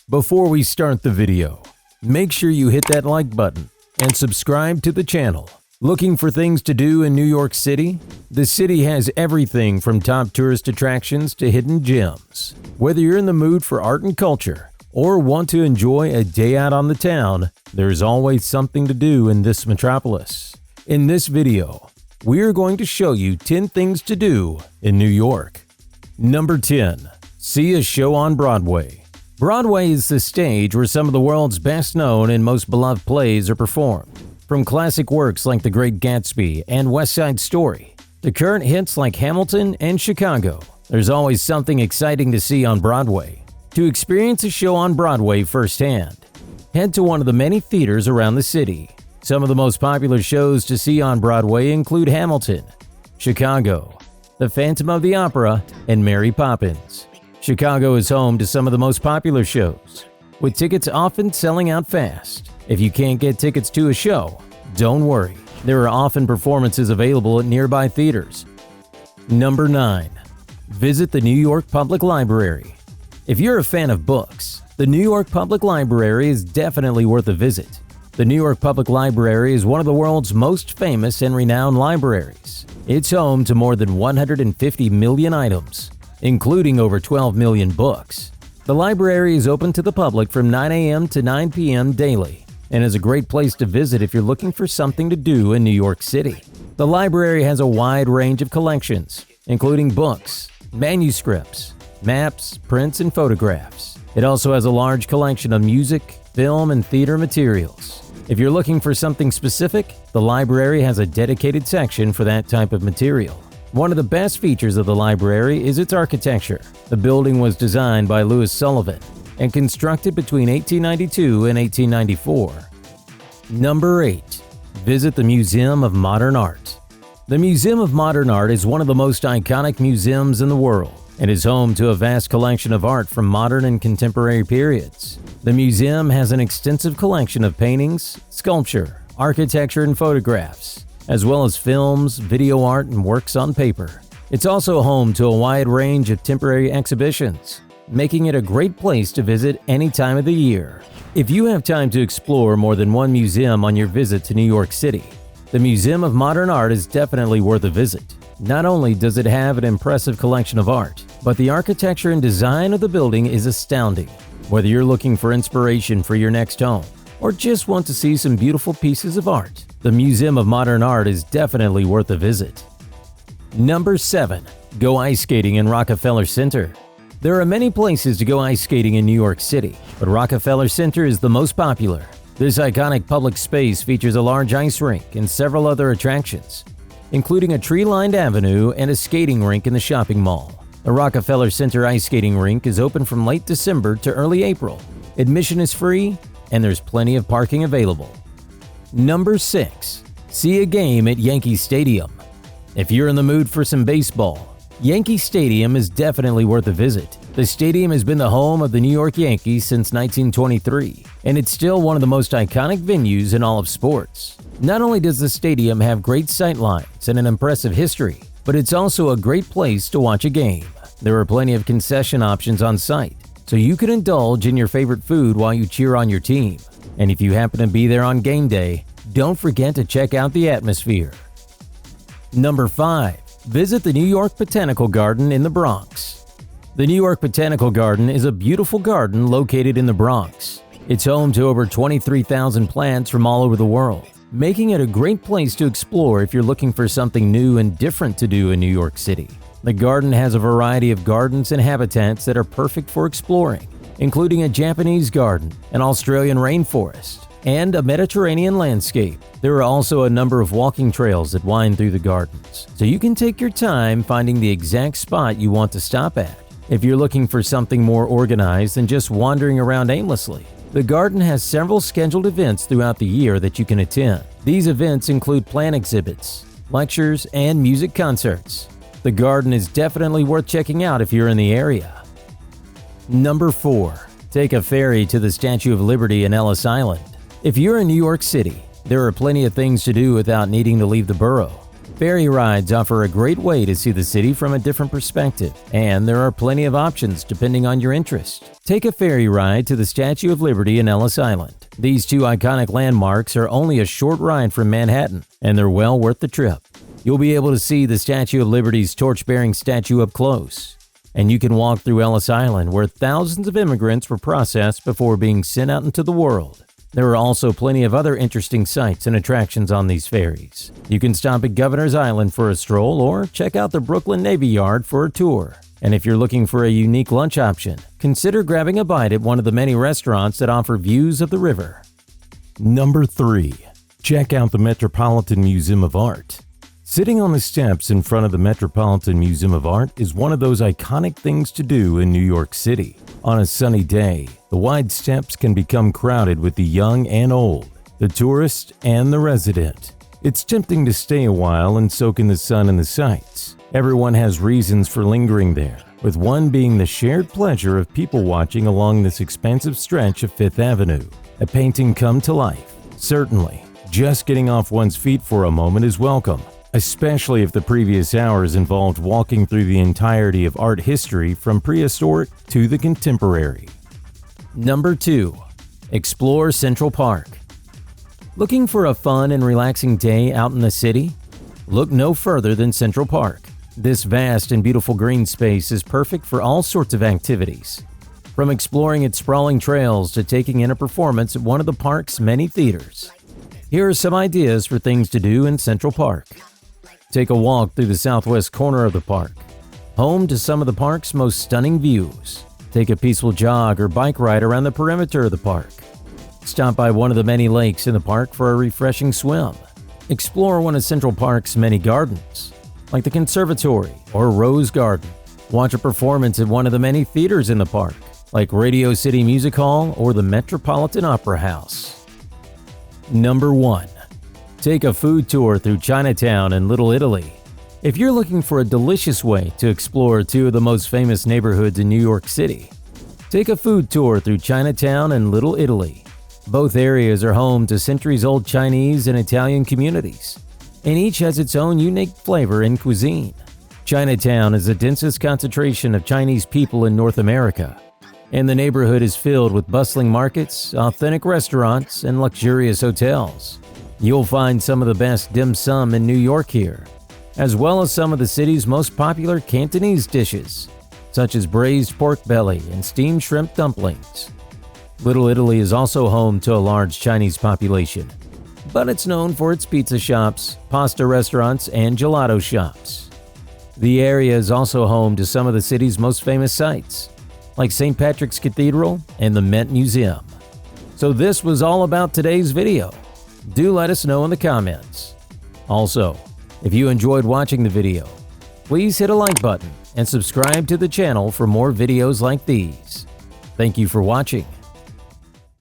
Before we start the video, make sure you hit that like button and subscribe to the channel. Looking for things to do in New York City? The city has everything from top tourist attractions to hidden gems. Whether you're in the mood for art and culture or want to enjoy a day out on the town, there's always something to do in this metropolis. In this video, we're going to show you 10 things to do in New York. Number 10. See a show on Broadway. Broadway is the stage where some of the world's best-known and most beloved plays are performed. From classic works like The Great Gatsby and West Side Story to current hits like Hamilton and Chicago, there's always something exciting to see on Broadway. To experience a show on Broadway firsthand, head to one of the many theaters around the city. Some of the most popular shows to see on Broadway include Hamilton, Chicago, The Phantom of the Opera, and Mary Poppins. Chicago is home to some of the most popular shows, with tickets often selling out fast. If you can't get tickets to a show, don't worry. There are often performances available at nearby theaters. Number 9. Visit the New York Public Library. If you're a fan of books, the New York Public Library is definitely worth a visit. The New York Public Library is one of the world's most famous and renowned libraries. It's home to more than 150 million items, including over 12 million books. The library is open to the public from 9 a.m. to 9 p.m. daily and is a great place to visit if you're looking for something to do in New York City. The library has a wide range of collections, including books, manuscripts, maps, prints, and photographs. It also has a large collection of music, film, and theater materials. If you're looking for something specific, the library has a dedicated section for that type of material. One of the best features of the library is its architecture. The building was designed by Louis Sullivan and constructed between 1892 and 1894. Number 8. Visit the Museum of Modern Art. The Museum of Modern Art is one of the most iconic museums in the world and is home to a vast collection of art from modern and contemporary periods. The museum has an extensive collection of paintings, sculpture, architecture, and photographs, as well as films, video art, and works on paper. It's also home to a wide range of temporary exhibitions, making it a great place to visit any time of the year. If you have time to explore more than one museum on your visit to New York City, the Museum of Modern Art is definitely worth a visit. Not only does it have an impressive collection of art, but the architecture and design of the building is astounding. Whether you're looking for inspiration for your next home or just want to see some beautiful pieces of art, the Museum of Modern Art is definitely worth a visit. Number 7. Go ice skating in Rockefeller Center. There are many places to go ice skating in New York City, but Rockefeller Center is the most popular. This iconic public space features a large ice rink and several other attractions, including a tree-lined avenue and a skating rink in the shopping mall. The Rockefeller Center ice skating rink is open from late December to early April. Admission is free, and there's plenty of parking available. Number 6. See a game at Yankee Stadium. If you're in the mood for some baseball, Yankee Stadium is definitely worth a visit. The stadium has been the home of the New York Yankees since 1923, and it's still one of the most iconic venues in all of sports. Not only does the stadium have great sightlines and an impressive history, but it's also a great place to watch a game. There are plenty of concession options on site, so you can indulge in your favorite food while you cheer on your team. And if you happen to be there on game day, don't forget to check out the atmosphere. Number 5. Visit the New York Botanical Garden in the Bronx. The New York Botanical Garden is a beautiful garden located in the Bronx. It's home to over 23,000 plants from all over the world, making it a great place to explore if you're looking for something new and different to do in New York City. The garden has a variety of gardens and habitats that are perfect for exploring, including a Japanese garden, an Australian rainforest, and a Mediterranean landscape. There are also a number of walking trails that wind through the gardens, so you can take your time finding the exact spot you want to stop at. If you're looking for something more organized than just wandering around aimlessly, the garden has several scheduled events throughout the year that you can attend. These events include plant exhibits, lectures, and music concerts. The garden is definitely worth checking out if you're in the area. Number 4. Take a ferry to the Statue of Liberty in Ellis Island. If you're in New York City, there are plenty of things to do without needing to leave the borough. Ferry rides offer a great way to see the city from a different perspective, and there are plenty of options depending on your interest. Take a ferry ride to the Statue of Liberty in Ellis Island. These two iconic landmarks are only a short ride from Manhattan, and they're well worth the trip. You'll be able to see the Statue of Liberty's torch-bearing statue up close, and you can walk through Ellis Island where thousands of immigrants were processed before being sent out into the world. There are also plenty of other interesting sights and attractions on these ferries. You can stop at Governor's Island for a stroll or check out the Brooklyn Navy Yard for a tour. And if you're looking for a unique lunch option, consider grabbing a bite at one of the many restaurants that offer views of the river. Number 3. Check out the Metropolitan Museum of Art. Sitting on the steps in front of the Metropolitan Museum of Art is one of those iconic things to do in New York City. On a sunny day, the wide steps can become crowded with the young and old, the tourist and the resident. It's tempting to stay a while and soak in the sun and the sights. Everyone has reasons for lingering there, with one being the shared pleasure of people watching along this expansive stretch of Fifth Avenue. A painting come to life. Certainly, just getting off one's feet for a moment is welcome, especially if the previous hours involved walking through the entirety of art history from prehistoric to the contemporary. Number 2. Explore Central Park. Looking for a fun and relaxing day out in the city? Look no further than Central Park. This vast and beautiful green space is perfect for all sorts of activities, from exploring its sprawling trails to taking in a performance at one of the park's many theaters. Here are some ideas for things to do in Central Park. Take a walk through the southwest corner of the park, home to some of the park's most stunning views. Take a peaceful jog or bike ride around the perimeter of the park. Stop by one of the many lakes in the park for a refreshing swim. Explore one of Central Park's many gardens, like the Conservatory or Rose Garden. Watch a performance at one of the many theaters in the park, like Radio City Music Hall or the Metropolitan Opera House. Number 1. Take a food tour through Chinatown and Little Italy. If you're looking for a delicious way to explore two of the most famous neighborhoods in New York City, take a food tour through Chinatown and Little Italy. Both areas are home to centuries-old Chinese and Italian communities, and each has its own unique flavor and cuisine. Chinatown is the densest concentration of Chinese people in North America, and the neighborhood is filled with bustling markets, authentic restaurants, and luxurious hotels. You'll find some of the best dim sum in New York here, as well as some of the city's most popular Cantonese dishes, such as braised pork belly and steamed shrimp dumplings. Little Italy is also home to a large Chinese population, but it's known for its pizza shops, pasta restaurants, and gelato shops. The area is also home to some of the city's most famous sites, like St. Patrick's Cathedral and the Met Museum. So this was all about today's video. Do let us know in the comments. Also, if you enjoyed watching the video, please hit a like button and subscribe to the channel for more videos like these. Thank you for watching.